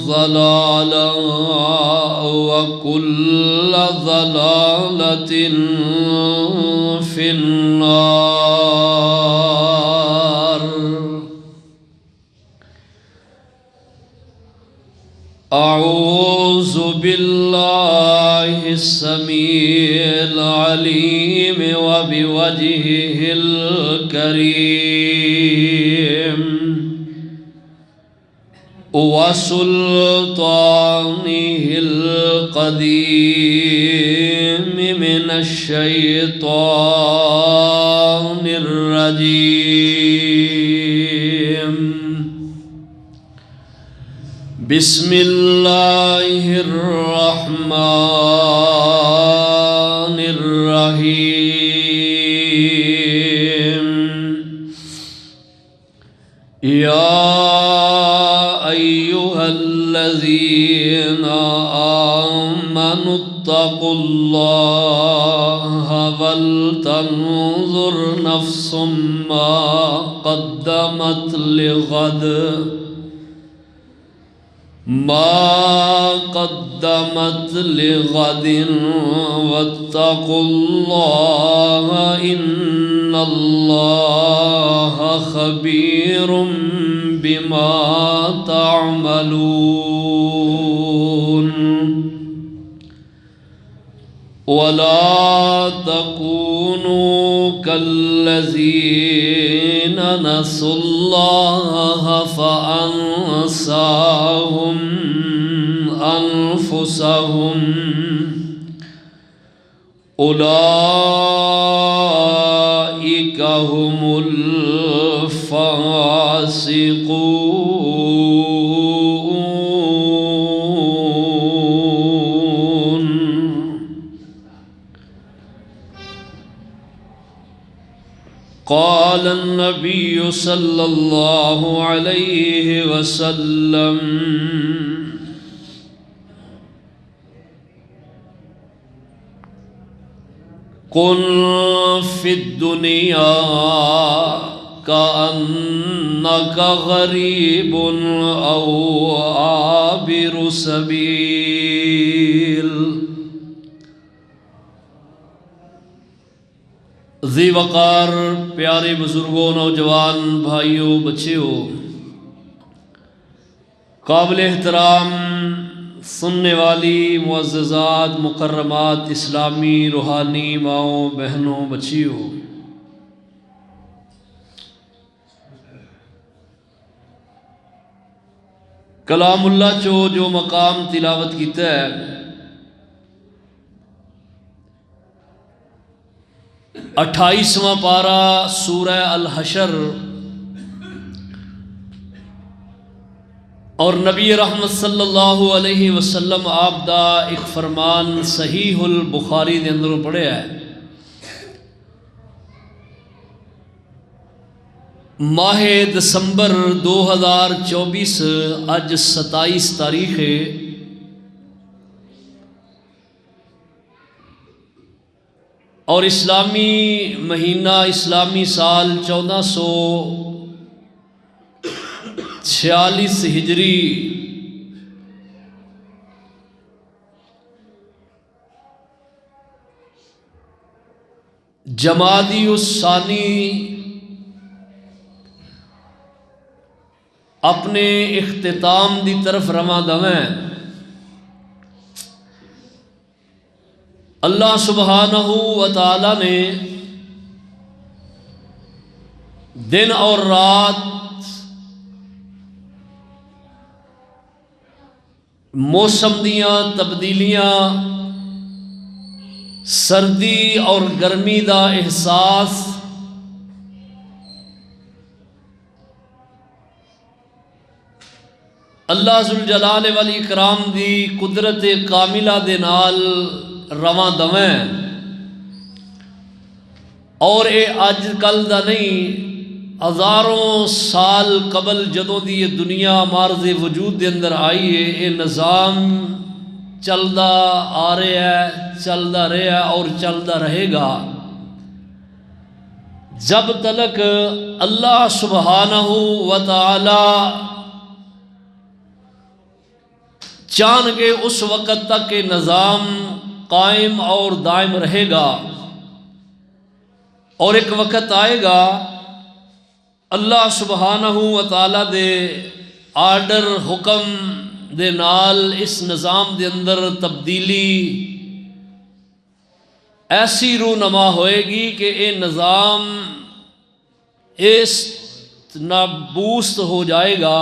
ضلالة وكل ضلالة في النار. أعوذ بالله السميع العليم وبوجهه الكريم وسلطانه القديم من الشيطان الرجيم. بسم الله الرحمن الرحيم. يا أيها الذين آمنوا اتقوا الله ولتنظر نفس ما قدمت لغد واتقوا الله إن الله خبير بما تعملون. ولا تكونوا كالذين نسوا الله فأنساهم أنفسهم أولئك هم الفاسقون. قال النبي صلى الله عليه وسلم: كن في الدنيا كأنك غريب أو عابر سبيل. ذی وقار پیارے بزرگوں، نوجوان بھائیوں، بچیوں، قابل احترام سننے والی معززات، مکرمات، اسلامی روحانی ماؤں، بہنوں، بچیوں، کلام اللہ چو جو مقام تلاوت کیتا ہے، 28واں پارہ سورہ الحشر، اور نبی رحمت صلی اللہ علیہ وسلم آپ دا ایک فرمان صحیح البخاری دے اندروں پڑھے ہے. ماہ دسمبر 2024 اج 27 تاریخ ہے. اور اسلامی مہینہ، اسلامی سال 1446 ہجری جمادی الثانی اپنے اختتام دی طرف رواں دویں. اللہ سبحانہ و تعالی نے دن اور رات، موسم دیاں تبدیلیاں، سردی اور گرمی دا احساس، اللہ ذوالجلال والاکرام دی قدرت کاملہ دے نال رواں دویں. اور اے اج کل دا نہیں، ہزاروں سال قبل جدوں دی یہ دنیا معرض وجود دے اندر آئی ہے، یہ نظام چلدا آ رہا ہے، چلدا رہا اور چلدا رہے گا جب تلک اللہ سبحانہ و تعالی جان کے اس وقت تک کہ نظام قائم اور دائم رہے گا، اور ایک وقت آئے گا اللہ سبحانہ و تعالی دے آرڈر حکم دے نال اس نظام دے اندر تبدیلی ایسی رونما ہوئے گی کہ یہ نظام اس نابوست ہو جائے گا،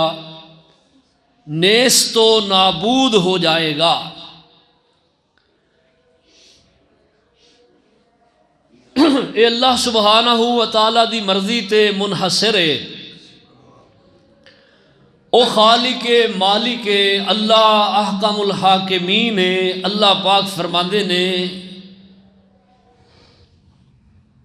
نیست و نابود ہو جائے گا۔ اے اللہ سبحانہ و تعالی دی مرضی تے منحصر ہے، او خالق مالک اللہ احکم الحاکمین ہے۔ اللہ پاک فرماندے نے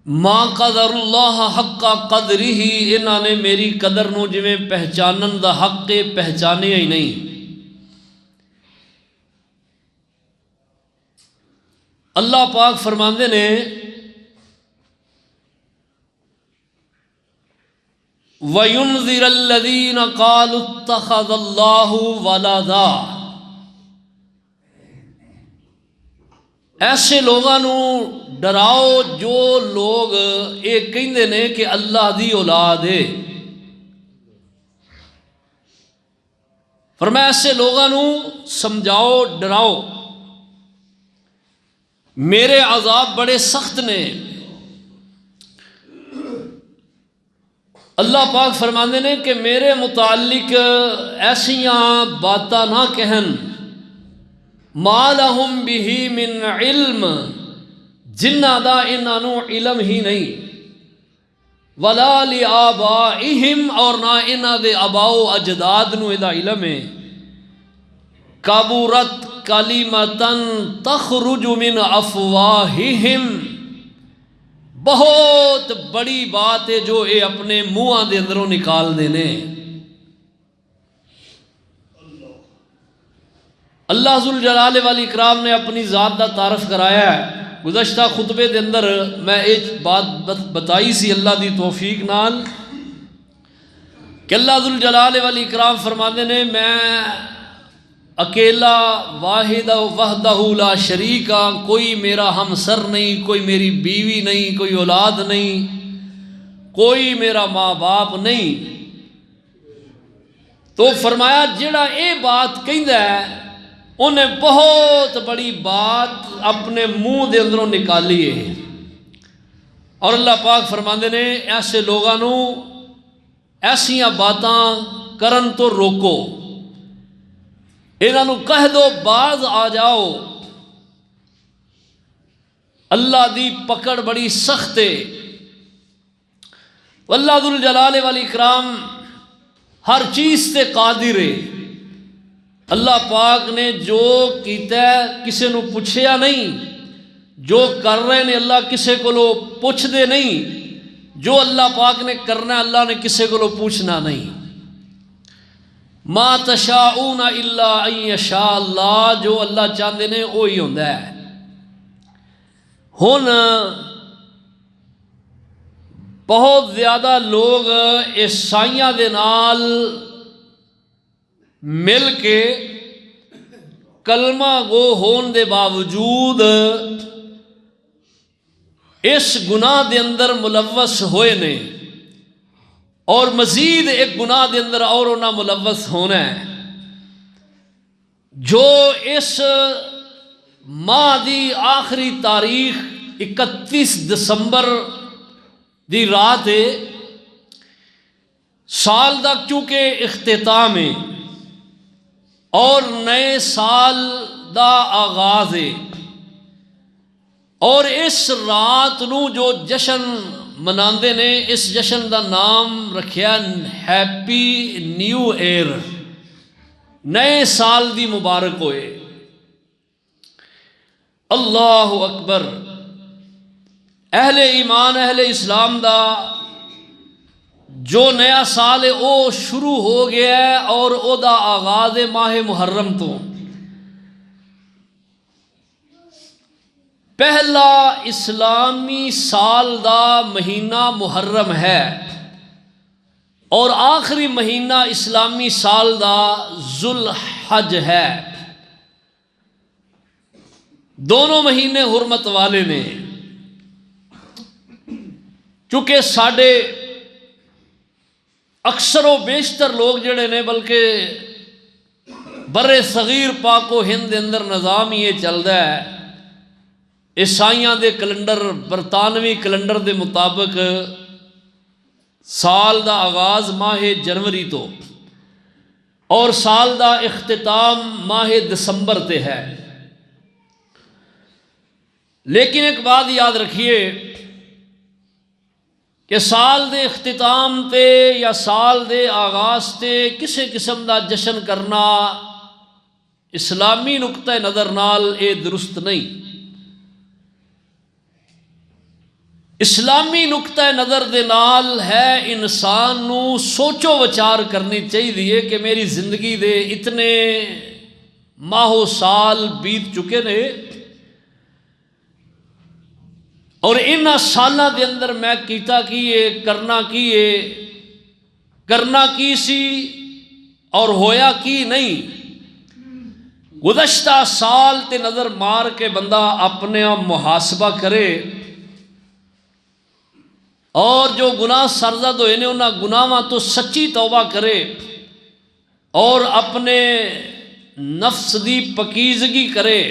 ما قدر اللہ حق قدرہ، انہاں نے میری قدر نو جویں پہچانن دا حق پہچانیا ہی نہیں۔ اللہ پاک فرماندے نے وَيُنذِرَ الَّذِينَ قَالُوا اتَّخَذَ اللَّهُ وَلَدًا، ایسے لوگاں نو ڈراؤ جو لوگ یہ کہندے نے کہ اللہ دی اولاد ہے۔ فرمایا ایسے لوگاں نو سمجھاؤ، ڈراؤ، میرے عذاب بڑے سخت نے۔ اللہ پاک فرماندے نے کہ میرے متعلق ایسیاں باتاں نہ کہن، ما لہم بہ من علم، جنہ دا انہاں نو علم ہی نہیں، ولا لآبائہم، اور نہ انہاں دے آباء و اجداد نو دا علم ہے۔ کبرت کلمۃ تخرج من افواہہم، بہت بڑی بات ہے جو یہ اپنے منہاں دے اندروں نکال دینے۔ اللہ ذوالجلال والاکرام نے اپنی ذات دا تعارف کرایا ہے۔ گزشتہ خطبے دے اندر میں ایک بات بتائی سی اللہ دی توفیق نال کہ اللہ ذوالجلال والاکرام فرماندے نے میں اکیلا واحد وحدہ لا شریک، کوئی میرا ہمسر نہیں، کوئی میری بیوی نہیں، کوئی اولاد نہیں، کوئی میرا ماں باپ نہیں۔ تو فرمایا جڑا اے بات کہندا ہے انہیں بہت بڑی بات اپنے منہ دے اندروں نکالی ہے۔ اور اللہ پاک فرماندے نے ایسے لوگاں نو ایسیاں باتاں کرن تو روکو، انہاں نو کہہ دو باز آ جاؤ، اللہ دی پکڑ بڑی سخت ہے۔ اللہ ذوالجلال والاکرام ہر چیز تے قادر ہے۔ اللہ پاک نے جو کیتا ہے کسے نو پوچھیا نہیں، جو کر رہے نے اللہ کسے کو لو پوچھ دے نہیں، جو اللہ پاک نے کرنا ہے اللہ نے کسے کو لو پوچھنا نہیں۔ ما تشاؤون الا ان یشاء اللہ، جو اللہ چاہتے نے وہی ہوندا ہے۔ ہن بہت زیادہ لوگ عیسائیاں دے نال مل کے کلمہ گو ہون دے باوجود اس گناہ دے اندر ملوث ہوئے نے، اور مزید ایک گناہ دے اندر اور انہاں ملوث ہونا ہے۔ جو اس ماہ دی آخری تاریخ 31 دسمبر دی رات ہے، سال دا کیونکہ اختتام ہے اور نئے سال دا آغاز ہے، اور اس رات نو جو جشن مناندے نے اس جشن دا نام رکھیا ہیپی نیو ایئر، نئے سال دی مبارک ہوئے۔ اللہ اکبر۔ اہل ایمان اہل اسلام دا جو نیا سال ہے وہ شروع ہو گیا ہے، اور او دا آغاز ہے ماہ محرم تو۔ پہلا اسلامی سال دا مہینہ محرم ہے، اور آخری مہینہ اسلامی سال دا ذوالحج ہے۔ دونوں مہینے حرمت والے نے، چونکہ ساڈے اکثر و بیشتر لوگ جڑے نے، بلکہ بر صغیر پاک و ہند دے اندر نظام یہ چلدا ہے، عیسائیاں دے کیلنڈر، برطانوی کیلنڈر دے مطابق سال دا آغاز ماہ جنوری تو اور سال دا اختتام ماہ دسمبر تے ہے۔ لیکن ایک بات یاد رکھیے کہ سال دے اختتام تے یا سال دے آغاز تے کسی قسم دا جشن کرنا اسلامی نقطہ نظر نال اے درست نہیں۔ اسلامی نقطہ نظر دے نال ہے انسان نو سوچو وچار کرنی چاہیے کہ میری زندگی دے اتنے ماہ و سال بیت چکے نے اور ان سالاں دے اندر میں کیتا کیے، کرنا کی سی اور ہویا کی نہیں۔ گزشتہ سال تے نظر مار کے بندہ اپنے آپ محاسبہ کرے اور جو گناہ سرزد ہوئے نے انہاں گناہاں تو سچی توبہ کرے اور اپنے نفس دی پکیزگی کرے۔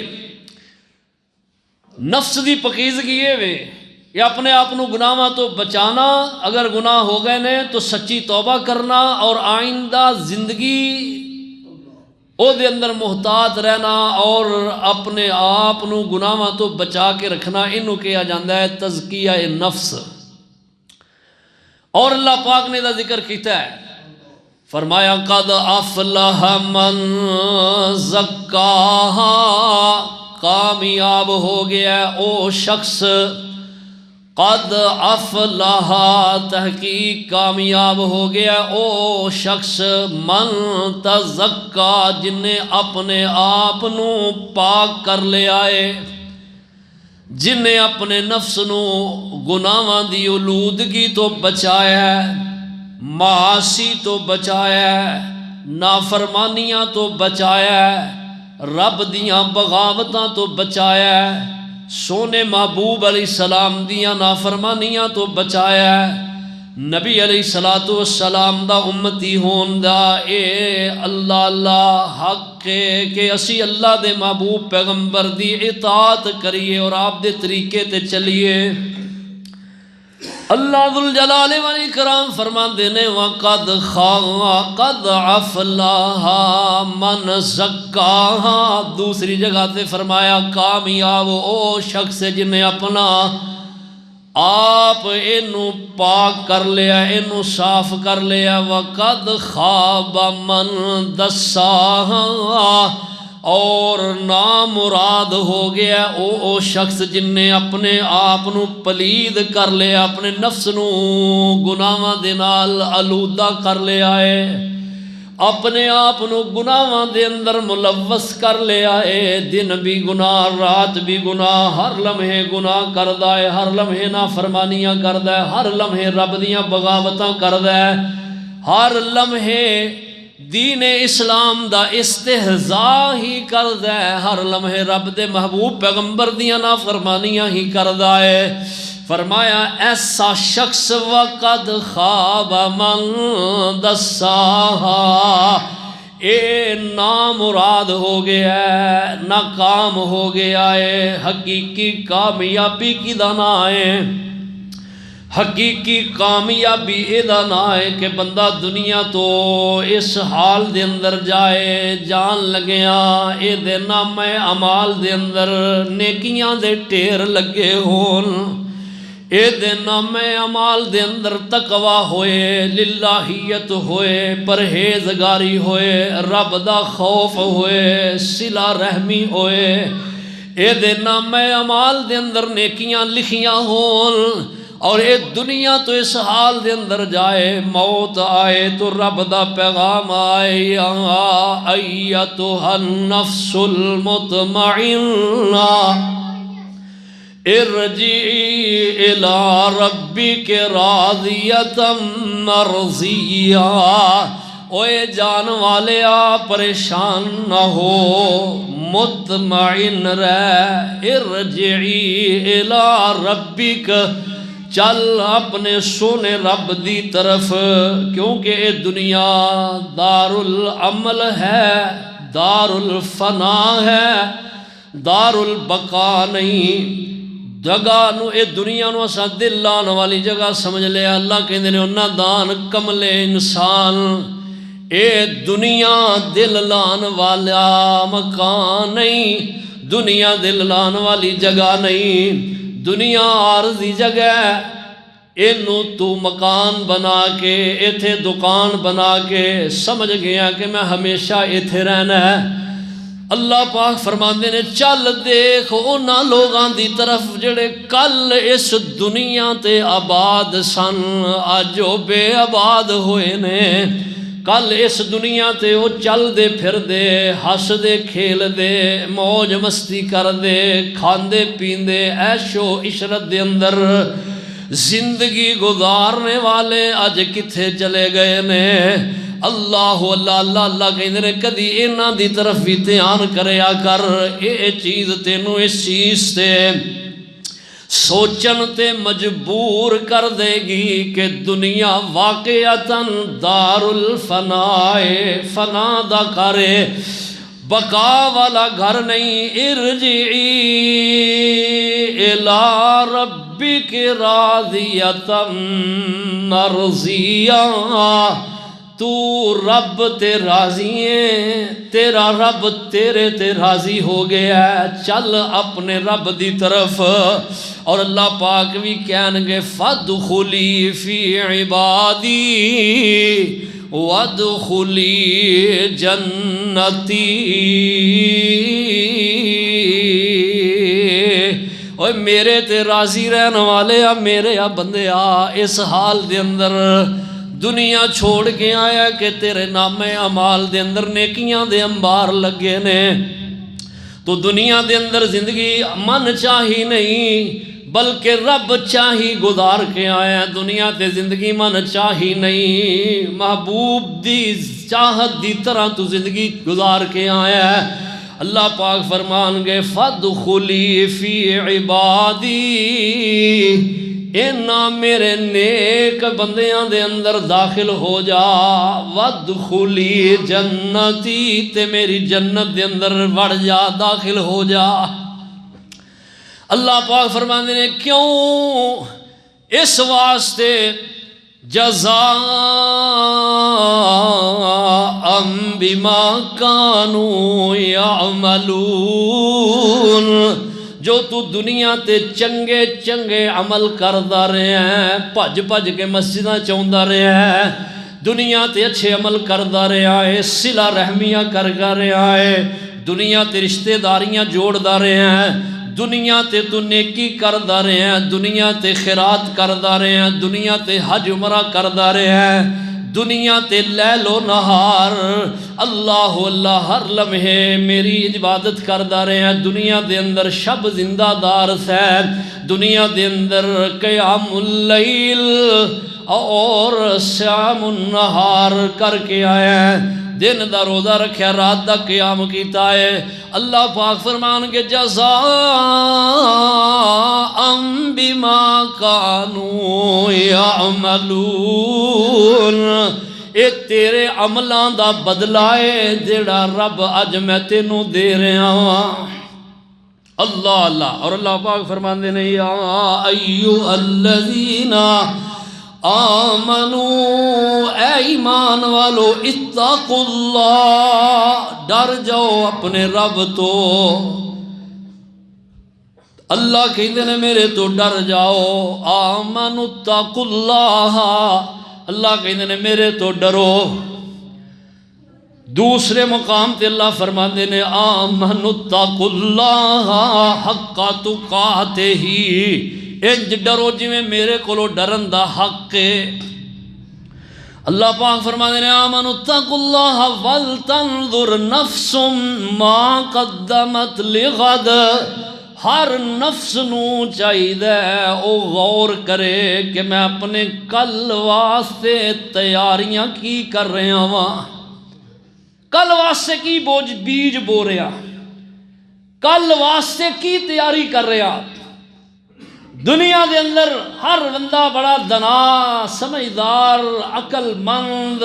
نفس دی پکیزگی یہ وے کہ اپنے آپ نو گناہاں تو بچانا، اگر گناہ ہو گئے نے تو سچی توبہ کرنا اور آئندہ زندگی او دے اندر محتاط رہنا اور اپنے آپ نو گناہاں تو بچا کے رکھنا، انہوں کیا جاندہ ہے تزکیہ نفس۔ اور اللہ پاک نے دا ذکر کیتا ہے، فرمایا قد افلح من زکاہا، کامیاب ہو گیا او شخص، قد افلح تحقیق کامیاب ہو گیا او شخص، من تزکا جن نے اپنے آپ نو پاک کر لے آئے، جن نے اپنے نفس نو گناہاں دی اولودگی تو بچایا ہے، معاصی تو بچایا ہے، نافرمانیاں تو بچایا ہے، رب دیاں بغاوتاں تو بچایا ہے، سونے محبوب علیہ السلام دیاں نافرمانیاں تو بچایا ہے، نبی علیہ السلام دا امتی ہون دا اے اللہ حق ہے کہ اسی اللہ دے محبوب پیغمبر دی اطاعت کریے اور آپ دے طریقے تے چلیے۔ اللہ ذوالجلال والاکرام فرماندے نے وَقَدْ قَدْ أَفْلَحَ مَنْ زَكَّاهَا، دوسری جگہ تے فرمایا کامیاب او شخص جن نے اپنا آپ اینو پاک کر لیا، اینو صاف کر لیا۔ وَقَدْ خَابَ مَنْ دَسَّاهَا، اور نامراد ہو گیا او شخص جن نے اپنے آپ نو پلید کر لیا، اپنے نفس نو گناہاں دے نال آلودہ کر لیا ہے، اپنے آپ نو گناہاں دے اندر ملوث کر لیا ہے، دن بھی گناہ رات بھی گناہ، ہر لمحے گناہ کردا ہے، ہر لمحے نافرمانیاں کردا ہے، ہر لمحے رب دیاں بغاوتاں کردا ہے، ہر لمحے دین اسلام دا استہزاء ہی کردا ہے، ہر لمحے رب دے محبوب پیغمبر دیاں نافرمانیاں ہی کردا ہے۔ فرمایا ایسا شخص وقد خواب من دساہا، اے نامراد ہو گیا ہے، ناکام ہو گیا ہے، حقیقی کامیابی کی دانا ہے، حقیقی کامیابی ادا نہ ہے کہ بندہ دنیا تو اس حال دے اندر جائے جان لگیا اے دے نامہ اعمال دے اندر نیکیاں دے ٹھیر لگے ہون، اے دے نامہ اعمال دے اندر تقوی ہوئے، للہیت ہوئے، پرہیزگاری ہوئے، رب دا خوف ہوئے، صلہ رحمی ہوئے، اے دے نامہ اعمال دے اندر نیکیاں لکھیاں ہون، اور اے دنیا تو اس حال دے اندر جائے، موت آئے تو رب دا پیغام آئے، یا ایتھا النفس المطمئنہ ارجعی الی ربک راضیۃ مرضیہ، اوے جان والیا پریشان نہ ہو، مطمئن رہ، ارجعی الی ربک، چل اپنے سونے رب دی طرف، کیونکہ اے دنیا دار العمل ہے، دار الفنا ہے، دار البقا نہیں۔ جگہ نو اے دنیا نو اسا دل لان والی جگہ سمجھ لیا۔ اللہ کہندے نے انہاں دان کملے انسان، اے دنیا دل لان والا مکان نہیں، دنیا دل لان والی جگہ نہیں، دنیا عارضی جگہ ہے۔ اینو تو مکان بنا کے، ایتھے دکان بنا کے سمجھ گیا کہ میں ہمیشہ ایتھے رہنا ہے۔ اللہ پاک فرماندے نے چل دیکھ انہاں لوگاں دی طرف جڑے کل اس دنیا تے آباد سن، اج او بے آباد ہوئے نے۔ کل اس دنیا تے او چل دے پھر دے، ہس دے کھیل دے، موج مستی کر دے، کھاندے پیندے عیش و عشرت دے اندر زندگی گزارنے والے اج کتھے چلے گئے نے؟ اللہ اللہ اللہ اللہ کہندے نے کدی انہاں دی بھی بھی دھیان کریا کر، اے چیز تینوں اس چیز تے سوچن تے مجبور کر دے گی کہ دنیا واقعتاً دار الفنائے، فنا دا کرے، بقا والا گھر نہیں۔ ارجعی الی ربک راضیۃ مرضیہ، تو رب تے راضی ہے، تیرا رب تیرے تے راضی ہو گیا ہے، چل اپنے رب دی طرف۔ اور اللہ پاک بھی کہن گے فادخلی فی عبادی وادخلی جنتی۔ اوہ میرے تے راضی رہن والے آ، میرے آ بندے آ، اس حال دے اندر دنیا چھوڑ کے آیا کہ تیرے نام اعمال دے اندر نیکیاں دے انبار لگے نے، تو دنیا دے اندر زندگی من چاہی نہیں بلکہ رب چاہی گزار کے آیا۔ دنیا تے زندگی من چاہی نہیں، محبوب دی چاہت دی طرح تو زندگی گزار کے آیا ہے۔ اللہ پاک فرمان گے فادخلی فی عبادی، اینا میرے نیک بندیاں دے اندر داخل ہو جا، وادخلی جنتی، تے میری جنت دے اندر وڑ جا، داخل ہو جا۔ اللہ پاک فرماندے نے کیوں؟ اس واسطے جزاء بما کانوا یعملون، جو تو دنیا تے چنگے چنگے عمل کردا رہے ہیں، بھج بھج کے مسجداں چوندا رہے ہیں، دنیا تے اچھے عمل کردا رہا ہے، صلہ رحمیاں کردا رہا ہے، دنیا تے رشتہ داریاں جوڑدا رہے ہیں، دنیا تے تو نیکی کردا رہے ہیں، دنیا تے خیرات کردا رہے ہیں، دنیا تے حج عمرہ کردا رہے ہیں، دنیا تے لیل و نہار اللہ اللہ ہر لمحے میری عبادت کردا رہے ہیں، دنیا دے اندر شب زندہ دار سے، دنیا دے اندر قیام اللیل اور صیام النہار کر کے آیا ہے، دن دا روزہ رکھیا، رات دا قیام کیتا ہے۔ اللہ پاک فرمان کے جزاء بما کانوا یعملون، اے تیرے عملان دا بدلہ ہے جڑا رب اج میں تینوں دے رہا ہوں۔ اللہ اللہ، اور اللہ پاک فرمان دے نہیں یا ایھا الذین آمنو، اے ایمان والو، اتقوا اللہ، ڈر جاؤ اپنے رب تو۔ اللہ کہتے ہیں میرے تو ڈر جاؤ، آمنوا اتقوا اللہ، اللہ کہتے ہیں میرے تو ڈرو۔ دوسرے مقام تے اللہ فرماتے ہیں آمنوا اتقوا اللہ حق تقاتہ، انج ڈرو جویں میرے کولو ڈرن دا حق ہے۔ اللہ پاک فرماتے ہیں آمنوا اتقوا اللہ ولتنظر نفس ما قدمت لغد، ہر نفس نو چاہیے او غور کرے کہ میں اپنے کل واسطے تیاریاں کی کر رہا ہاں، کل واسطے کی بیج بو رہا، کل واسطے کی تیاری کر رہا۔ دنیا دے اندر ہر بندہ بڑا دنا، سمجھدار، عقل مند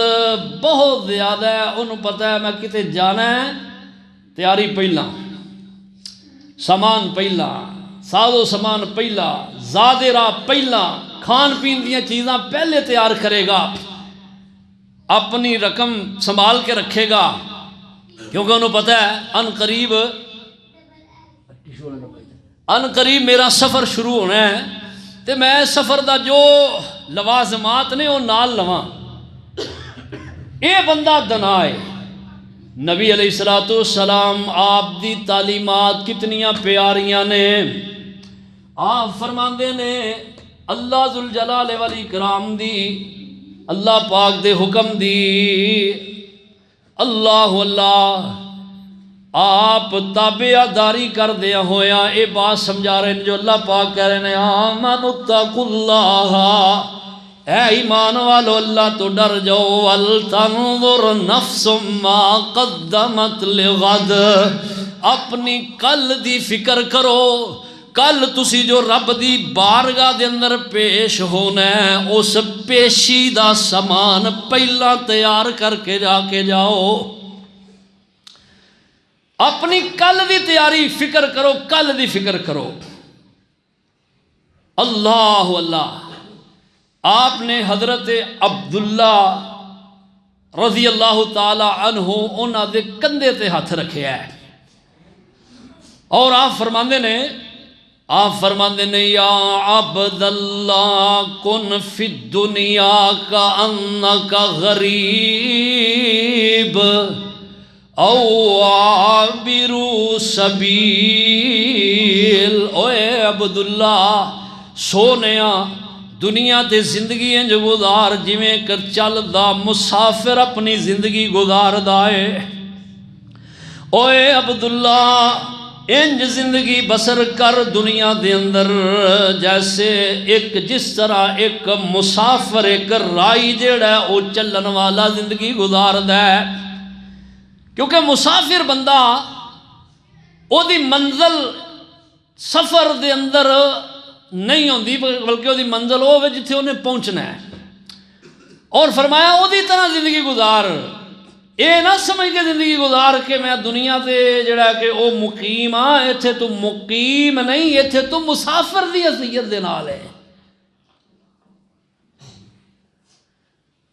بہت زیادہ ہے، انہوں پتہ ہے میں کتے جانا ہے، تیاری پہلا، سامان پہلا، ساز و سامان پہلا، زادے راہ پہلا، کھان پین دیاں چیزاں پہلے تیار کرے گا، اپنی رقم سنبھال کے رکھے گا، کیونکہ انہوں پتہ ہے ان قریب میرا سفر شروع ہونا ہے، تو میں سفر دا جو لوازمات نے وہ نال لواں۔ اے بندہ دنا ہے۔ نبی علیہ السلام آپ دی تعلیمات کتنیاں پیاریاں نے۔ آپ فرماندے نے اللہ ذوالجلال والاکرام دی، اللہ پاک دے حکم دی، اللہ آپ تابعداری کر دیا ہویا اے بات سمجھا رہے ہیں جو اللہ پاک کہہ رہے ہیں آمنوا اتقوا اللہ، اے ایمان والو اللہ تو ڈر جاؤ، ولتنظر نفس ما قدمت لغد، اپنی کل دی فکر کرو، کل تسی جو رب دی بارگاہ دے اندر پیش ہونا ہے اس پیشی دا سامان پہلا تیار کر کے جاؤ، اپنی کل دی تیاری فکر کرو، کل دی فکر کرو۔ اللہ آپ نے حضرت عبداللہ رضی اللہ تعالی عنہ انہاں دے کندھے تے ہاتھ رکھے ہے، اور آپ فرماندے نے یا عبداللہ کن فی الدنیا کا انکا غریب او عابرو سبیل، اوے عبداللہ سونیا دنیا تے زندگی انج گزار جویں کر چلدا مسافر اپنی زندگی گزار دائے، اوے عبداللہ انج زندگی بسر کر دنیا دے اندر جیسے جس طرح ایک مسافر ایک رائی جیڑا ہے او چلن والا زندگی گزار ہے، کیونکہ مسافر بندہ او دی منزل سفر دے اندر نہیں ہوندی بلکہ او دی منزل ہوے جتھے انہیں پہنچنا ہے، اور فرمایا او دی طرح زندگی گزار، اے نہ سمجھ کے زندگی گزار کہ میں دنیا تے جڑا کہ او مقیم ہاں، ایتھے تو مقیم نہیں، ایتھے تو مسافر دی حیثیت دے نال ہے۔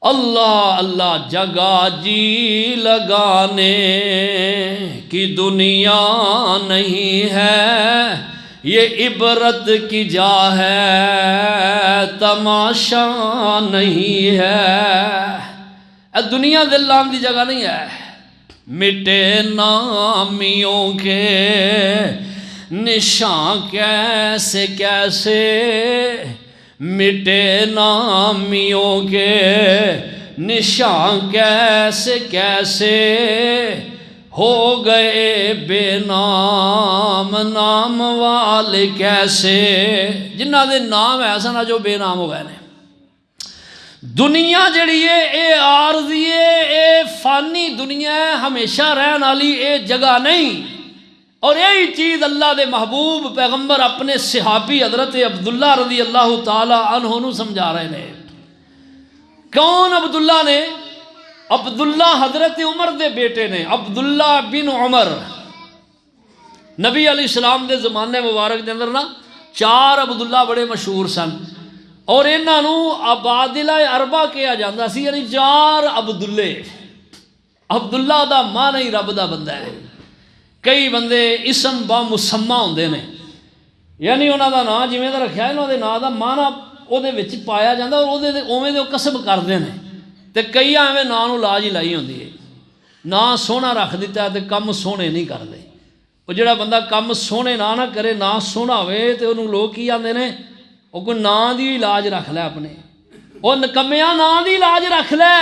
اللہ جگہ جی لگانے کی دنیا نہیں ہے، یہ عبرت کی جا ہے تماشا نہیں ہے، دنیا دلان دی جگہ نہیں ہے۔ مٹے نامیوں کے نشان کیسے کیسے، مٹے نامیوں کے نشان کیسے کیسے، ہو گئے بے نام نام والے کیسے، جنہ دے نام ایسا نہ جو بے نام ہو گئے نے۔ دنیا جڑی ہے اے عارضی ہے، اے فانی دنیا ہے، ہمیشہ رہن والی اے جگہ نہیں، اور یہی چیز اللہ دے محبوب پیغمبر اپنے صحابی حضرت عبداللہ رضی اللہ تعالی عنہ نو سمجھا رہے ہیں۔ کون عبداللہ نے؟ عبداللہ حضرت عمر دے بیٹے نے، عبداللہ بن عمر۔ نبی علیہ السلام دے زمانے مبارک دے اندر نا 4 عبداللہ بڑے مشہور سن، اور انہاں نو عبادلہ اربع کہا جاندہ سی، یعنی 4 عبداللہ۔ عبداللہ دا معنی رب دا بندہ ہے۔ کئی بندے اسم با مسمہ ہوندے نے، یعنی انہاں دا نام جویں دا رکھیا ہے، انہاں دے نام دا معنی او دے وچ پایا جاندا، اور او دے اوویں دے قسم کردے نے، تے کئی ایویں نام نو لاج ہی لائی ہوندی ہے، نام سونا رکھ دیتا ہے تے کم سونے نہیں کردے۔ او جڑا بندہ کم سونے نہ کرے، نام سونا ہوئے تے انہوں لوگ کی آندے نے وہ کوئی نام دی علاج رکھ لے اپنے، وہ نکمیاں نام دی علاج رکھ لے،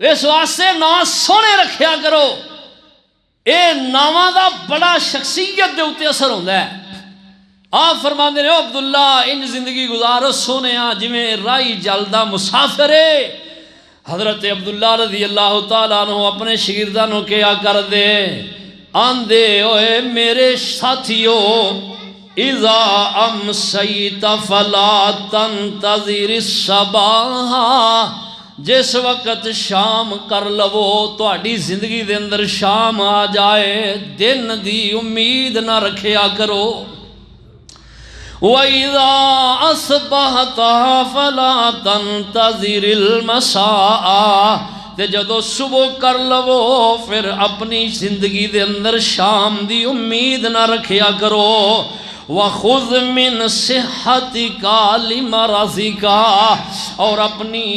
اس واسطے نام سونے رکھیا کرو۔ اے ناواں دا بڑا شخصیت دے اتے اثر ہوتا ہے۔ آپ فرماندے نے عبداللہ انج زندگی گزارو سونیا جویں رائی جلدا مسافر ہے۔ حضرت عبداللہ رضی اللہ تعالیٰ عنہ اپنے شاگردانوں کیا کر دے آندے ہوئے میرے ساتھیو اذا امسیت فلا تنتظر الصباح، جس وقت شام کر لو تہاڈی زندگی دے اندر شام آ جائے دن دی امید نہ رکھیا کرو۔ وَإِذَا أَصْبَحْتَ فَلَا تَنْتَظِرِ الْمَسَاءَ، تے جدو صبح کر لو پھر اپنی زندگی دے اندر شام دی امید نہ رکھیا کرو۔ وَخُذْ مِنْ صِحَّتِكَ لِمَرَضِكَ، اور اپنی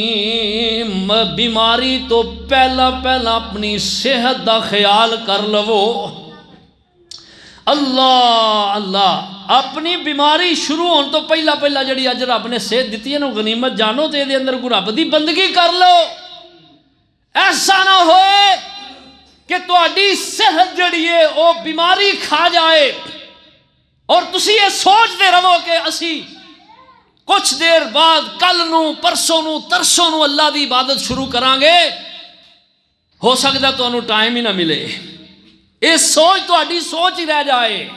بیماری تو پہلا اپنی صحت دا خیال کر لو۔ اللہ اللہ، اپنی بیماری شروع ہون تو پہلا جڑی اج رب نے صحت دیتی ہے نا غنیمت جانو تے دے اندر کوئی رب دی بندگی کر لو۔ ایسا نہ ہوئے کہ تہاڈی صحت جڑی ہے وہ بیماری کھا جائے اور تسی یہ سوچتے رہو کہ اسی کچھ دیر بعد کل نو پرسوں نو ترسوں نو اللہ دی عبادت شروع کران گے، ہو سکتا تو انہوں ٹائم ہی نہ ملے۔ یہ سوچ تہاڈی سوچ ہی رہ جائے،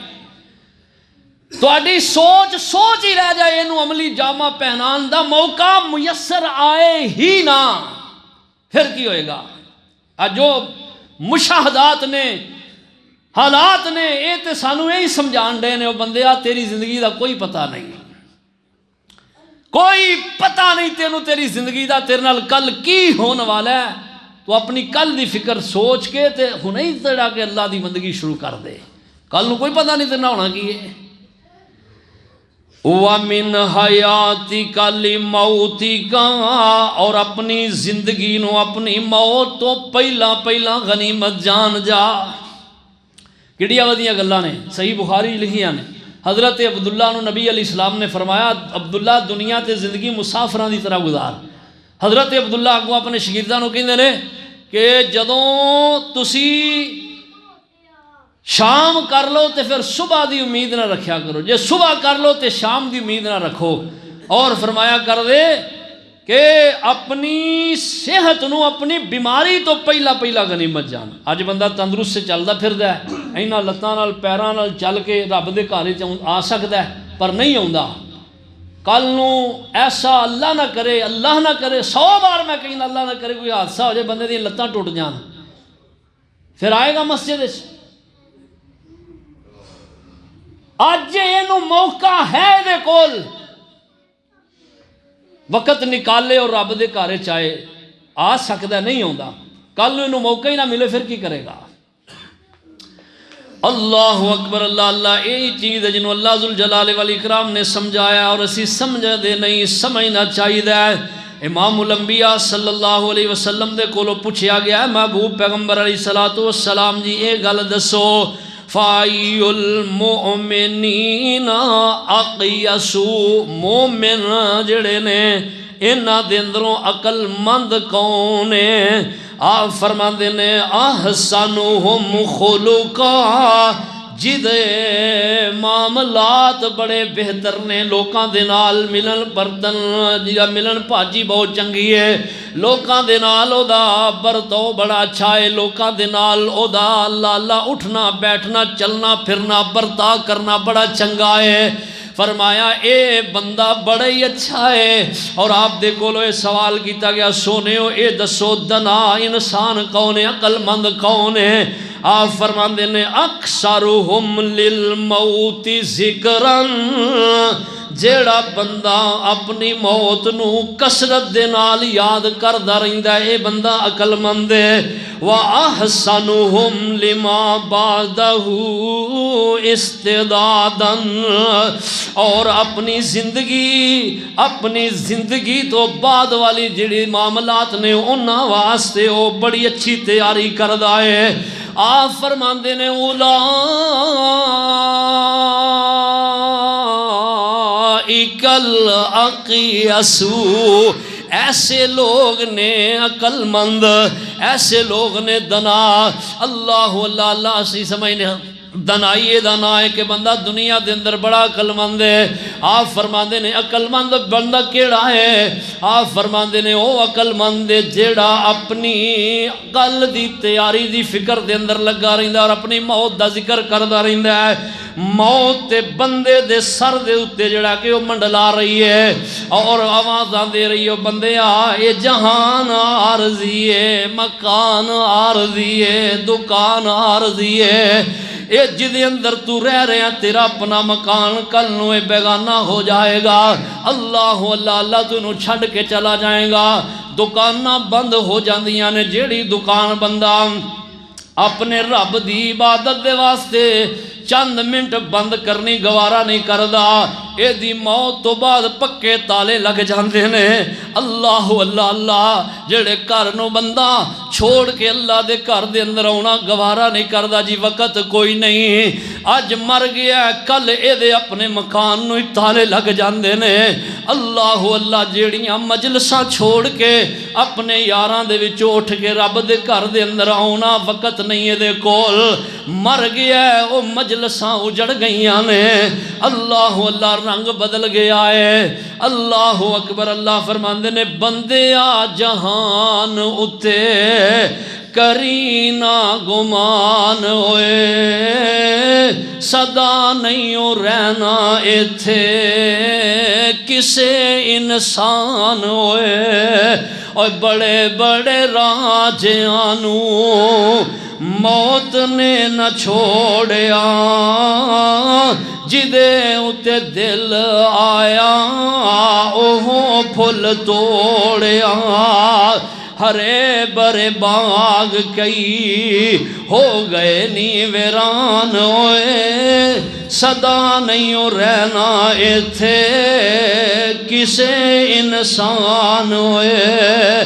تہاڈی سوچ ہی رہ جائے، انہوں عملی جامہ پہنان دا موقع میسر آئے ہی نہ، پھر کی ہوئے گا؟ جو مشاہدات نے حالات نے یہ تے سانو یہی سمجھان دے نے، وہ بندیا تیری زندگی دا کوئی پتہ نہیں، کوئی پتہ نہیں تینوں تیری زندگی دا، تیرے نال کل کی ہونے والا ہے۔ تو اپنی کل دی فکر سوچ کے تے ہنے ہی تڑا کے اللہ دی بندگی شروع کر دے، کل نو کوئی پتہ نہیں تیرنا ہونا کی ہے۔ وَمِنْ حَيَاتِكَ لِمَوْتِكَ، اور اپنی زندگی نو اپنی موت تو پہلا غنیمت جان جا۔ کڑیا ودیاں گلاں نے صحیح بخاری لکھیاں نے۔ حضرت عبداللہ نو نبی علیہ السلام نے فرمایا عبداللہ دنیا تے زندگی مسافراں دی طرح گزار۔ حضرت عبداللہ اگوں اپنے شاگرداں نو کہندے نے کہ جدوں تسی شام کر لو تے پھر صبح دی امید نہ رکھیا کرو، جے صبح کر لو تے شام دی امید نہ رکھو۔ اور فرمایا کر دے کہ اپنی صحت نو اپنی بیماری تو پہلا غنیمت جان۔ اج بندہ تندرست سے چلدا پھردا ہے، اینا لتاں نال پیراں نال چل کے رب دے گھر وچ آ سکدا ہے پر نہیں آوندا۔ کل نو ایسا اللہ نہ کرے 100 بار میں کہنا اللہ نہ کرے کوئی حادثہ ہو جائے بندے دی لتاں ٹوٹ جان، پھر آئے گا مسجد وچ؟ اج اینو موقع ہے دے کول، وقت نکالے اور رب دے گھر چاہے آ سکتا نہیں آندا، کل نو اینو موقع ہی نہ ملے پھر کی کرے گا؟ اللہ اکبر، اللہ اللہ، یہی چیز ہے جنہوں اللہ ذوالجلال والاکرام نے سمجھایا اور اسی سمجھا دے نہیں، سمجھنا چاہیے۔ امام الانبیاء صلی اللہ علیہ وسلم دے کولو پوچھیا گیا ہے محبوب پیغمبر علیہ السلام جی یہ گل دسو فَأَيُّ الْمُؤْمِنِينَ أَقْيَسُ، مومن جڑے نے انہاں دے اندروں عقل مند کون ہے؟ آپ فرماندے نے احسنہم خلقا، جدے معاملات بڑے بہتر نے، لوکاں دے نال ملن برتن جا ملن پاجی بہت چنگی ہے، لوکاں دے نال او دا برتو بڑا اچھا ہے، لوکاں دے نال او دا اللہ اٹھنا بیٹھنا چلنا پھرنا برتا کرنا بڑا چنگا ہے۔ فرمایا اے بندہ بڑا ہی اچھا ہے۔ اور آپ دے کولو اے سوال کیتا گیا سونےو اے دسو دنا انسان کون ہے، عقل مند کون ہے؟ آپ فرماندے نے اکثرہم للموت ذکرن، جیڑا بندہ اپنی موت نو کثرت دے نال یاد کردا رہندا ہے اے بندہ عقل مند ہے۔ وَأَحْسَنُهُمْ لِمَا بَعْدَهُ اسْتِعْدَادًا، اور اپنی زندگی تو بعد والی جڑی معاملات نے انہاں واسطے وہ بڑی اچھی تیاری کردا ہے۔ آپ فرماندے نے اولائک الاقیس، ایسے لوگ نے عقل مند، ایسے لوگ نے دنا۔ اللہ اللہ اللہ سی سمجھنے دنائی دانا ہے کہ بندہ دنیا دے اندر بڑا عقل مند ہے۔ آپ فرماندے نے عقل مند بندہ کیڑا ہے؟ آپ فرماندے نے او عقل مند ہے جیڑا اپنی گل دی تیاری دی فکر دے اندر لگا رہندا اور اپنی موت دا ذکر کردا رہندا ہے۔ موت تے بندے دے سر دے اتے جڑا کہ وہ منڈلا رہی ہے اور آوازاں دے رہی ہے، بندے اے جہان عارضی ہے، مکان عارضی ہے، دکان عارضی ہے، اے جدے اندر تو رہ رہے ہیں تیرا اپنا مکان کل نو بیگانہ ہو جائے گا۔ اللہ اللہ اللہ تو انہوں چھڑ کے چلا جائے گا۔ دکانہ بند ہو جاندیاں نے، جیڑی دکان بندہ اپنے رب دی عبادت دے واسطے چند منٹ بند کرنی گوارا نہیں کردا، اے دی موت تو بعد پکے تالے لگ جاندے نے۔ اللہ اللہ اللہ جڑے گھر نو بندہ چھوڑ کے اللہ دے گھر دے اندر آنا گوارا نہیں کردا جی، وقت کوئی نہیں، اج مر گیا کل اے دے اپنے مکان نو تالے لگ جاندے نے۔ اللہ اللہ جیڑیاں مجلساں چھوڑ کے اپنے یاراں دے وچ اٹھ کے رب دے گھر دے اندر آنا وقت نہیں ہے دے کول، مر گیا او مجلساں اجڑ گئیاں نے۔ اللہ اللہ رنگ بدل گیا ہے۔ اللہ اکبر۔ اللہ فرماندے نے بندیا جہان اتے کرینا گمان ہوئے، صدا نہیں رہنا ایتھے کسے انسان ہوئے، اور بڑے بڑے راجیانو موت نے نہ چھوڑیا، جدے اتے دل آیا اوہ پھل توڑیا، ہرے برے باغ کئی ہو گئے نی ویران ہوئے، صدا نہیں رہنا ایتھے کسے انسان ہوئے،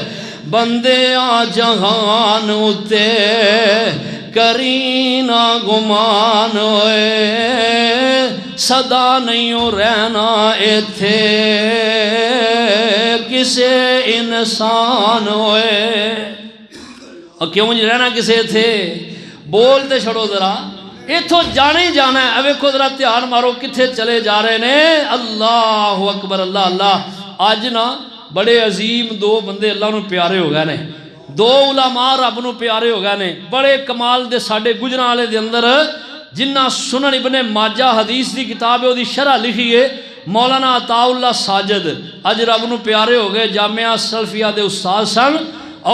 بندے آ جہان اتے کرینا گمان ہوئے، صدا نہیں رہنا ایتھے کسے انسان ہوئے۔ اور کیوں نہیں رہنا کسے تھے؟ بولتے چھڑو ذرا، ایتھو جانے ہی جانا ہے۔ اب کو ذرا دھیان مارو کتھے چلے جا رہے نے۔ اللہ اکبر۔ اللہ اللہ آج نا بڑے عظیم دو بندے اللہ نو پیارے ہو گئے نے، دو علماء رب نو پیارے ہو گئے نے، بڑے کمال دے ساڑے گجران والے دے اندر جنہ سنن ابن ماجہ حدیث دی کتاب ہے وہ دی شرح لکھی ہے مولانا عطا اللہ ساجد، اج رب نو پیارے ہو گئے، جامعہ سلفیہ دے استاد سن،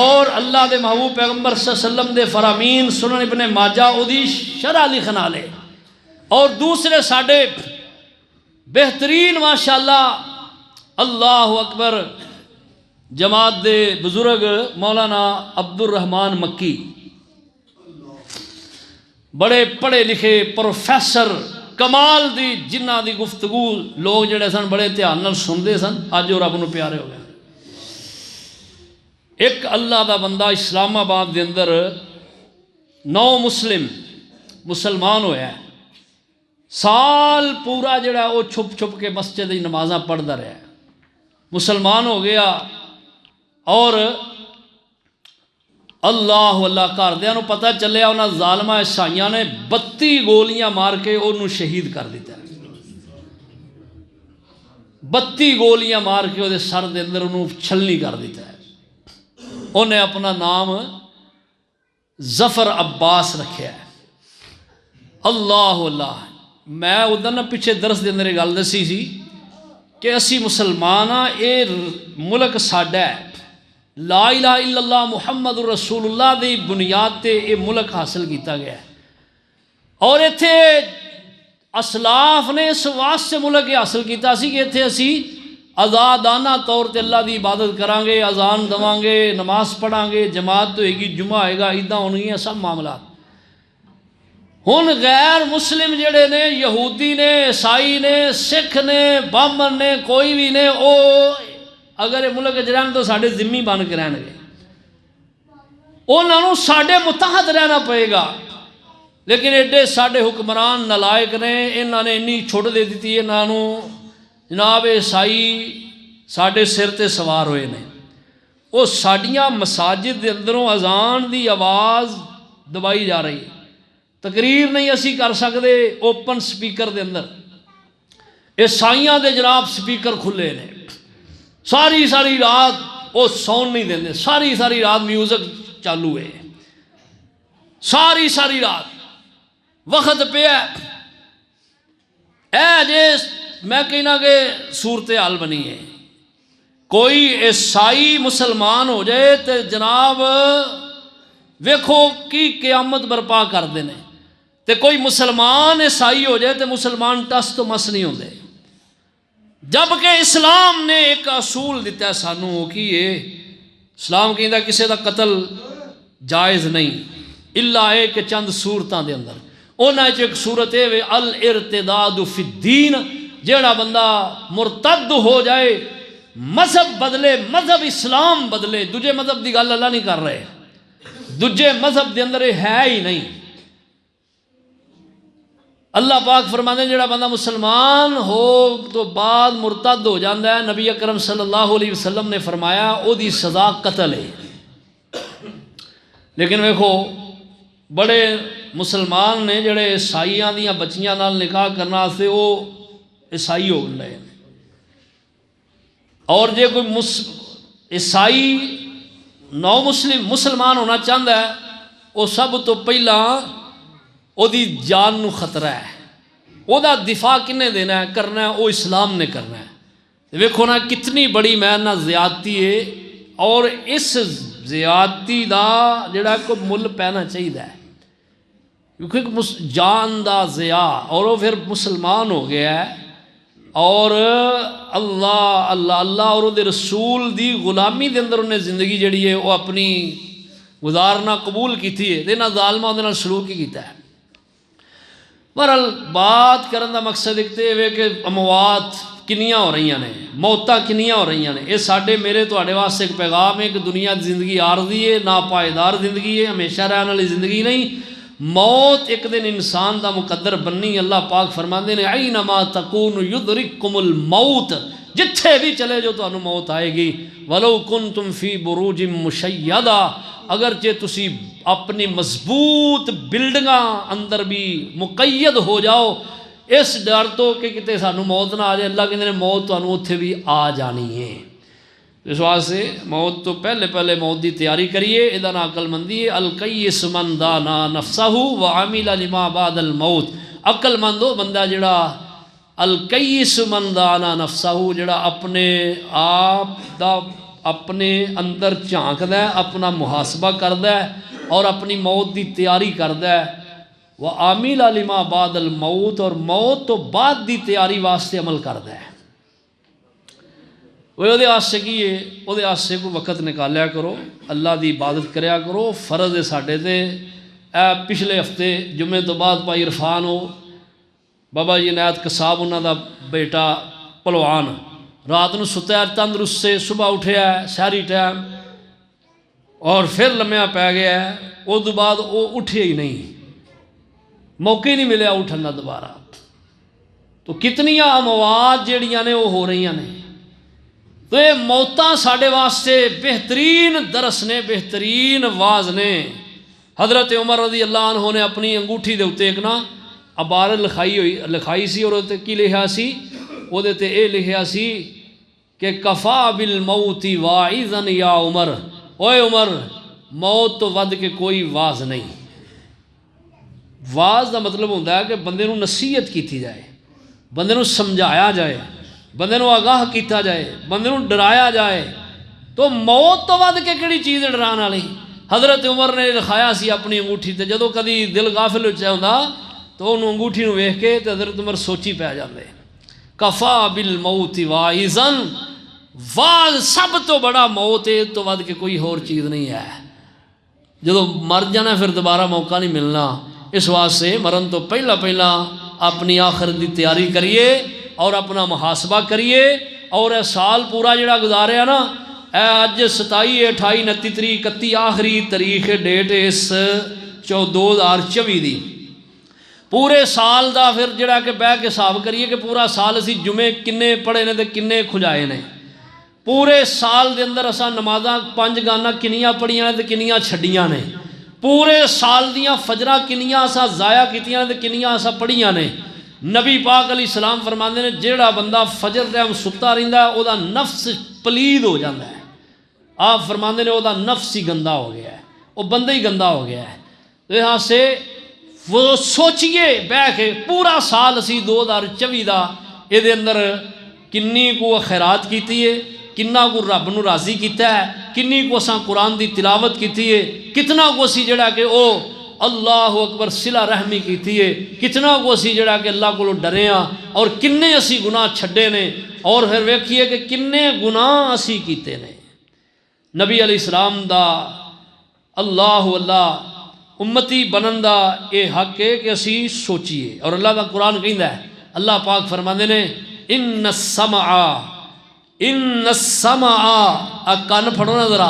اور اللہ دے محبوب پیغمبر صلی اللہ علیہ وسلم دے فرامین سنن ابن ماجہ او دی شرح لکھنا لے۔ اور دوسرے ساڑے بہترین ماشاءاللہ اللہ اکبر جماعت دے بزرگ مولانا عبد الرحمن مکی، بڑے پڑھے لکھے پروفیسر کمال دی جنہ دی گفتگو لوگ جڑے سن بڑے دھیان نال سندے سن، اج وہ رب نو پیارے ہو گئے۔ ایک اللہ دا بندہ اسلام آباد دے اندر 9 مسلمان ہویا ہے، سال پورا جڑا وہ چھپ چھپ کے مسجد دی نمازاں پڑھدا رہا ہے، مسلمان ہو گیا، اور اللہ اللہ گھردیاں نو پتہ چلیا انہاں ظالمہ عیسائیاں نے 32 گولیاں مار کے انہوں شہید کر دیتا ہے، 32 گولیاں مار کے وہ سر دے اندر انہوں چھلنی کر دیتا ہے۔ انہیں اپنا نام ظفر عباس رکھیا ہے۔ اللہ اللہ میں ادھر نہ پیچھے درس دے اندر ایک گل دسی سی کہ اسی مسلمان ہاں، اے ملک ساڈا ہے، لا الہ الا اللہ محمد رسول اللہ دی بنیاد تے اے ملک حاصل کیتا گیا ہے، اور ایتھے اسلاف نے اس واسطے ملک حاصل کیتا سی کہ ایتھے اسی آزادانہ طور تے اللہ دی عبادت کران گے، اذان دواں گے، نماز پڑھاں گے، جماعت ہوئے گی، جمعہ ہوئے گا، عیداں ہونگیاں، سب معاملات۔ ہن غیر مسلم جڑے نے، یہودی نے، عیسائی نے، سکھ نے، بامن نے، کوئی بھی نے، او اگر ملک رہن تو ساڑھے ذمہ بن کے رہن گے، انہوں نے ساڑھے متحد رہنا پڑے گا، لیکن ایڈے ساڑھے حکمران نلائق نے، انہوں نے انی چھوٹ دے دیتی ہے، انہوں نے جناب عیسائی ساڑھے سر تے سوار ہوئے نے، وہ ساڈیاں مساجد دے اندروں اذان دی آواز دبائی جا رہی ہے، تقریر نہیں اسی کر سکتے اوپن سپیکر دے اندر، عیسائیاں دے جناب سپیکر کھلے نے، ساری ساری رات وہ سون نہیں دیں، ساری ساری رات میوزک چالو ہے، ساری ساری رات وقت پہ اے جے میں کہنا کہ صورتحال بنی ہے، کوئی عیسائی مسلمان ہو جائے تو جناب ویکھو کی قیامت برپا کرتے ہیں، تے کوئی مسلمان عیسائی ہو جائے تو مسلمان ٹس تو مس نہیں ہوتے، جبکہ اسلام نے ایک اصول دیتا ہے سانوں کہ اسلام کہندا کسی دا قتل جائز نہیں الا ہے کہ چند صورتاں دے اندر، انہاں وچ ایک صورت ہے الارتداد فی الدین، جیڑا بندہ مرتد ہو جائے، مذہب بدلے، مذہب اسلام بدلے، دوجے مذہب دی گل اللہ نہیں کر رہے، دوجے مذہب دے اندر ہے ہی نہیں، اللہ پاک فرماتے ہیں جڑا بندہ مسلمان ہو تو بعد مرتد ہو جاتا ہے، نبی اکرم صلی اللہ علیہ وسلم نے فرمایا او دی سزا قتل ہے، لیکن ویکھو بڑے مسلمان نے جڑے عیسائیاں دیاں بچیاں نال نکاح کرنا واسطے وہ عیسائی ہو گئے، اور جے کوئی عیسائی نو مسلمان ہونا چاہتا ہے وہ سب تو پہلا او دی جان نو خطرہ ہے، او دا دفاع کنے دینا ہے کرنا ہے، وہ اسلام نے کرنا ہے، ویکھو نا کتنی بڑی محنت نہ زیادتی ہے، اور اس زیادتی دا جڑا کوئی مل پینا چاہیے ہے، کیونکہ جان دا ضیاء، اور وہ پھر مسلمان ہو گیا ہے، اور اللہ اللہ اللہ اور دے رسول دی غلامی دے اندر انہیں زندگی جڑی ہے وہ اپنی گزارنا قبول کی تھی ہے، دینا ظالمہ دے نال سلوک ہی کیتا ہے۔ بہرحال بات کرن دا مقصد ایک تے ہے کہ اموات کنیاں ہو رہی ہیں، موتاں کنیاں ہو رہی ہیں، یہ ساڈے میرے تواڈے واسطے ایک پیغام ہے کہ دنیا دی زندگی عارضی ہے، ناپائیدار زندگی ہے، ہمیشہ رہن والی زندگی نہیں، موت ایک دن انسان دا مقدر بننی، اللہ پاک فرماندے نے اینما تکون یدرککم الموت، جتھے بھی چلے جو تانوں موت آئے گی، ولو کنتم فی بروج مشیدہ، اگرچہ تسی اپنی مضبوط بلڈنگاں اندر بھی مقید ہو جاؤ، اس ڈر تو کہ کتے سانوں موت نہ آ جائے، اللہ کہندے نے موت تانوں اتھے بھی آ جانی ہے، اس واسطے موت تو پہلے موت دی تیاری کریے، ادا نا عقل مندی ہے، الکیس من دانا نفسہ وعمل لما بعد الموت، عقل مند وہ بندہ جڑا الکیس من دانا نفسہ، جڑا اپنے آپ دا اپنے اندر جھانکدا ہے، اپنا محاسبہ کردا ہے اور اپنی موت دی تیاری کردا ہے، وعمل لما بعد الموت، اور موت تو بعد دی تیاری واسطے عمل کردا ہے، وہ دے واسطے کی ہے، وہ دے واسطے کو وقت نکالیا کرو، اللہ دی عبادت کریا کرو، فرض ہے ساڈے تے، پچھلے ہفتے جمعے تو بعد بھائی عرفان ہو بابا جی عنایت قصاب انہاں دا بیٹا پہلوان رات نو ستا ہے تندرست سے، صبح اٹھیا ہے سحری ٹائم اور پھر لمحہ پی گیا ہے، اس بعد وہ اٹھے ہی نہیں، موقع ہی نہیں ملیا اٹھن دا دوبارہ، تو کتنیاں اموات جڑیاں نے وہ ہو رہی ہیں، تو یہ موتاں ساڈے واسطے بہترین درس نے، بہترین واز نے۔ حضرت عمر رضی اللہ عنہ نے اپنی انگوٹھی دے اتے ایک نا عبارت لکھائی سی، اور وہ کی لکھا سی، وہ تے اے لکھا سی کہ کفا بالموت واعظا یا عمر، اوے عمر موت تو ود کے کوئی واز نہیں۔ واز دا مطلب ہوتا ہے کہ بندے نو نصیحت کیتی جائے، بندے نو سمجھایا جائے، بندے نو آگاہ کیتا جائے، بندے نو ڈرایا جائے، تو موت تو ود کے کیڑی چیز ڈران والی۔ حضرت عمر نے لکھایا سی اپنی انگوٹھی تے، جدوں کدی دل غافل ہو جاندا تو انہوں انگوٹھی نو ویکھ کے تے حضرت عمر سوچی پہ جاندے، کفا بالموت واعظا، واز سب تو بڑا موت ہے تو ود کے کوئی اور چیز نہیں ہے، جدوں مر جانا پھر دوبارہ موقع نہیں ملنا، اس واسطے مرن تو پہلا اپنی آخرت دی تیاری کریے اور اپنا محاسبہ کریے، اور اے سال پورا جڑا گزاریا نا، اے اج 27 28 29 تاریخ 31 آخری تاریخ ڈیٹ اس 2024 دی، پورے سال دا پھر جڑا کہ بہ کے حساب کریے کہ پورا سال اسی جمعے کنے پڑھے نے تے کنے کھجائے نے، پورے سال دے اندر اساں نمازاں 5 گانا کنیاں پڑھیاں نے تے کنیاں چھڈیاں نے، پورے سال دیاں فجراں کنیاں اساں ضائع کیتیاں نے تے کنیاں اساں پڑھیاں نے۔ نبی پاک علیہ السلام فرماندے نے جیڑا بندہ فجر ٹائم ستا رہندا ہے او دا نفس پلید ہو جاندا ہے۔ آپ فرماندے نے او دا نفس ہی گندا ہو گیا ہے، او بندہ ہی گندا ہو گیا ہے۔ یہاں سے وہ سوچئے بہ کے پورا سال اسی 2024 دا اے دے اندر کنی کو خیرات کیتی ہے، کنا کو رب نو راضی کیتا ہے، کنی کو اساں قرآن دی تلاوت کیتی ہے، کتنا کو اسی جڑا کہ او اللہ اکبر صلہ رحمی کیتی ہے، کتنا کو اسی جڑا کہ اللہ کو ڈرے ہاں، اور کنے اسی گناہ چھڈے نے، اور پھر ویکھیے کہ کنے گناہ اسی کیتے نے۔ نبی علیہ السلام دا اللہ امتی بنن دا اے حق ہے کہ اسی سوچیے، اور اللہ دا قرآن کہندا ہے، اللہ پاک فرماندے نے ان السمع کان پھڑو نا ذرا،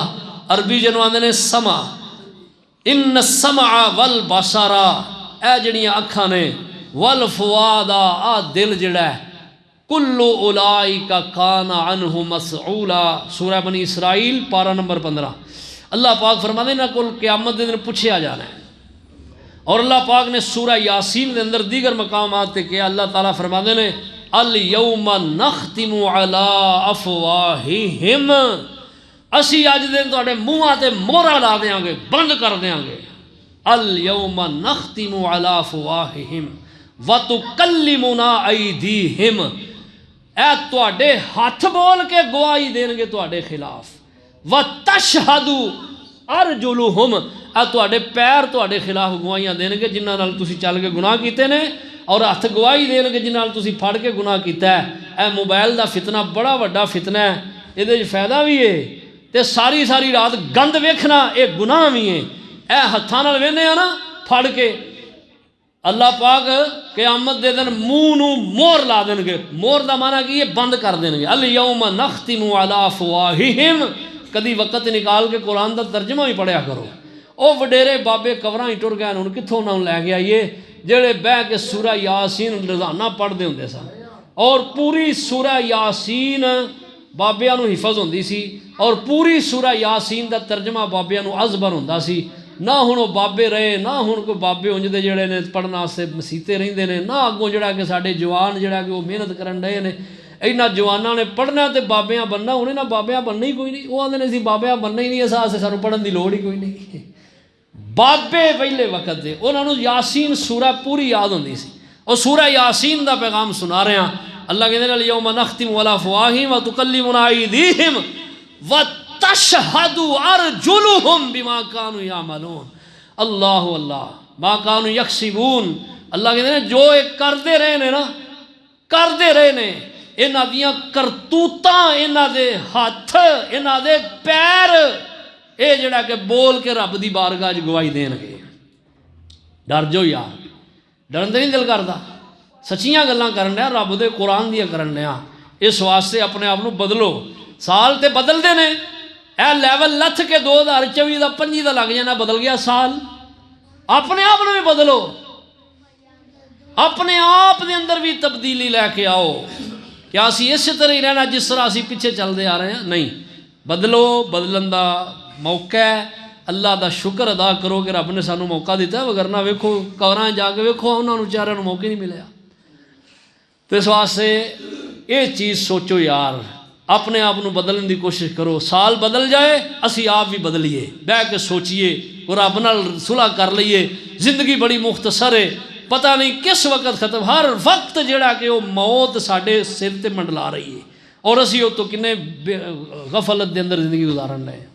عربی جنوں آندے نے سمع، ان السمع والبصر اے جڑیاں اکھاں نے، والفؤاد دل جڑا ہے، کل اولئک کان عنہ مسئولا، سورہ بنی اسرائیل پارہ نمبر 15۔ اللہ پاک فرماتے ہیں نہ کل قیامت دن پوچھیا جانا ہے۔ اور اللہ پاک نے سورہ یاسین دے اندر دیگر مقامات تے کیا، اللہ تعالیٰ فرماتے ہیں الیوم نختم علی افواہہم، اسی اج دن تواڈے منہاں تے مہراں لا دیاں گے، بند کر دیاں گے۔ الیوم نختم علی افواہہم وتکلمنا ایدیہم، اے تواڈے ہاتھ بول کے گواہی دین گے تواڈے خلاف، وتشہد ارجلہم، اے تواڈے پیر تواڈے خلاف گواہیاں دین گے جنہاں نال تسی چل کے گناہ کیتے نے، اور ہاتھ گواہی دین گے جنہاں نال تسی پھڑ کے گناہ کیتا ہے۔ اے موبائل دا فتنہ بڑا وڈا فتنہ ہے، یہ دے فائدہ بھی ہے تے ساری ساری رات گند ویکھنا اے گناہ بھی ہے۔ اے ہتھاں نال ویندے ہاں نا پھڑ کے، اللہ پاک قیامت دے دن منہ نو مور لا دیں گے، مور دا معنی کی ہے بند کر دیں گے۔ الیوم نختم علی افواہہم، کدی وقت نکال کے قرآن دا ترجمہ بھی پڑھیا کرو۔ او وڈیرے بابے قبراں ہی ٹر گئے ہن کتھوں نہ لے گیا یہ جڑے بہ کے سورہ یاسین روزانہ پڑھ دے ہوندے سن، اور پوری سورہ یاسین بابیاں نو حفظ ہوندی سی، اور پوری سورہ یاسین دا ترجمہ بابیاں نو ازبر ہوندا سی۔ نہ ہن وہ بابے رہے، نہ ہن کوئی بابے انج دے جڑے نے پڑھن واسطے مسیتے رہندے نے، نہ اگوں جڑا کہ ساڈے جوان جڑا کہ وہ محنت کرن ڈے نے۔ انہاں جواناں نے پڑھنا تے بابیاں بننا، انہیں نہ بابیاں بننا ہی کوئی نہیں، وہ آندے نے سی بابیاں بننا ہی نہیں، اساں سانوں پڑھن دی لوڑ ہی کوئی نہیں۔ بابے پہلے وقت دے انہاں نوں یاسین سورہ پوری یاد ہوندی سی، اور سورہ یاسین دا پیغام سنا رہے ہیں۔ اللہ کہندے نے الیوم نختم علی افواہہم وتکلمنا ایدیہم وتشہد ارجلہم بما کانوا یعملون، اللہ ما کانوا یکسبون۔ اللہ کہندے نے جو ایک کردے رہے نے نا، کردے رہے نے، انہاں دیاں کرتوتاں، انہاں دے ہاتھ، انہاں دے پیر، اے جڑا کہ بول کے رب دی بارگاہ وچ گواہی دین گے۔ ڈر جو یار، ڈرن تے نہیں دل کردا، سچیاں گلاں کرن ڈیا، رب دے قرآن دیاں کرن ڈیا۔ اس واسطے اپنے آپ نو بدلو، سال تے بدل دے نے، اے لیول لتھ کے 2024 دا 25 دا لگ جانا بدل گیا سال۔ اپنے آپ نو بھی بدلو، اپنے آپ دے اندر بھی تبدیلی لے کے آؤ۔ کیا اسی اسی طرح ہی رہنا جس طرح اسی پیچھے چلتے آ رہے ہیں؟ نہیں، بدلو، بدلن دا موقع ہے۔ اللہ دا شکر ادا کرو کہ رب نے سانو موقع دیتا ہے، وگرنہ ویکھو قبراں جا کے ویکھو انہاں نوں بیچاریاں نوں موقع نہیں ملیا۔ تو اس واسطے یہ چیز سوچو یار، اپنے آپ نو بدلن دی کوشش کرو۔ سال بدل جائے اسی آپ بھی بدلیے، بہ کے سوچیے، اور رب نال صلح کر لئیے۔ زندگی بڑی مختصر ہے، پتہ نہیں کس وقت ختم، ہر وقت جڑا کہ وہ موت ساڈے سر تے منڈلا رہی ہے، اور اسی وہ تو کنے غفلت دے اندر زندگی گزارن رہے ہیں۔